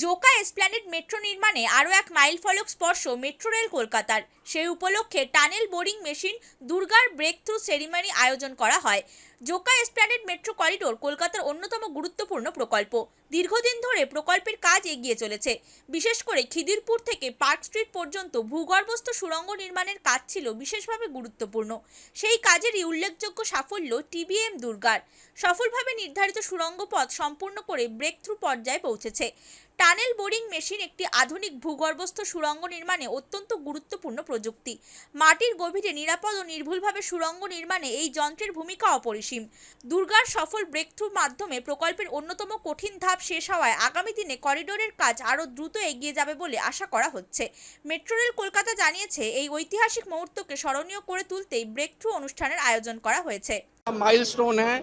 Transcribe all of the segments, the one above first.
Joka Esplanade metro নির্মাণে আরও এক মাইলফলক স্পর্শ মেট্রো রেল কলকাতার। সেই উপলক্ষে টানেল বোরিং মেশিন দুর্গার ব্রেক থ্রু সেরিমনি আয়োজন করা হয়। জোকা এসপ্ল্যানেড মেট্রো করিডোর কলকাতার অন্যতম গুরুত্বপূর্ণ প্রকল্প। দীর্ঘদিন ধরে প্রকল্পের কাজ এগিয়ে চলেছে। বিশেষ করে খিদিরপুর থেকে পার্ক স্ট্রিট পর্যন্ত ভূগর্ভস্থ সুড়ঙ্গ নির্মাণের কাজ ছিল বিশেষভাবে গুরুত্বপূর্ণ। সেই কাজেরই উল্লেখযোগ্য সাফল্য টিবিএম দুর্গার। সফলভাবে নির্ধারিত সুড়ঙ্গ পথ সম্পূর্ণ করে ব্রেক থ্রু পর্যায়ে পৌঁছেছে। টানেল বোরিং মেশিন একটি আধুনিক ভূগর্ভস্থ সুড়ঙ্গ নির্মাণে অত্যন্ত গুরুত্বপূর্ণ প্রযুক্তি। মাটির গভীরে নিরাপদ ও নির্ভুলভাবে সুড়ঙ্গ নির্মাণে এই যন্ত্রের ভূমিকা অপরিসীম। দুর্গার সফল ব্রেকথ্রুর মাধ্যমে প্রকল্পের অন্যতম কঠিন ধাপ শেষ হওয়ায় আগামী দিনে করিডোরের কাজ আরও দ্রুত এগিয়ে যাবে বলে আশা করা হচ্ছে। মেট্রো রেল কলকাতা জানিয়েছে, এই ঐতিহাসিক মুহূর্তকে স্মরণীয় করে তুলতেই ব্রেকথ্রু অনুষ্ঠানের আয়োজন করা হয়েছে। माइलस्टोन है।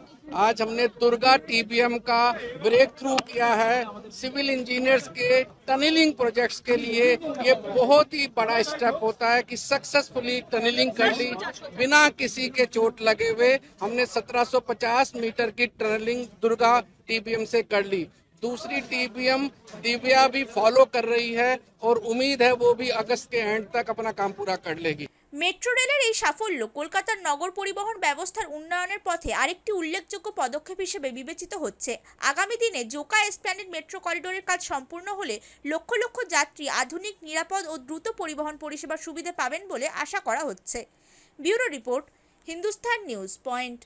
आज हमने दुर्गा टीबीएम का ब्रेक थ्रू किया है। सिविल इंजीनियर्स के टनलिंग प्रोजेक्ट्स के लिए ये बहुत ही बड़ा स्टेप होता है कि सक्सेसफुली टनलिंग कर ली बिना किसी के चोट लगे हुए। हमने 1750 मीटर की टनलिंग दुर्गा टीबीएम से कर ली। दूसरी टीबीएम दिव्या भी फॉलो कर रही है और उम्मीद है वो भी अगस्त के एंड तक अपना काम पूरा कर लेगी। মেট্রো রেলের এই সাফল্য কলকাতার নগর পরিবহন ব্যবস্থার উন্নয়নের পথে আরেকটি উল্লেখযোগ্য পদক্ষেপ হিসেবে বিবেচিত হচ্ছে। আগামী দিনে জোকা এসপ্ল্যানেড মেট্রো করিডোরের কাজ সম্পূর্ণ হলে লক্ষ লক্ষ যাত্রী আধুনিক, নিরাপদ ও দ্রুত পরিবহন পরিষেবার সুবিধা পাবেন বলে আশা করা হচ্ছে। Bureau report, Hindustan news point.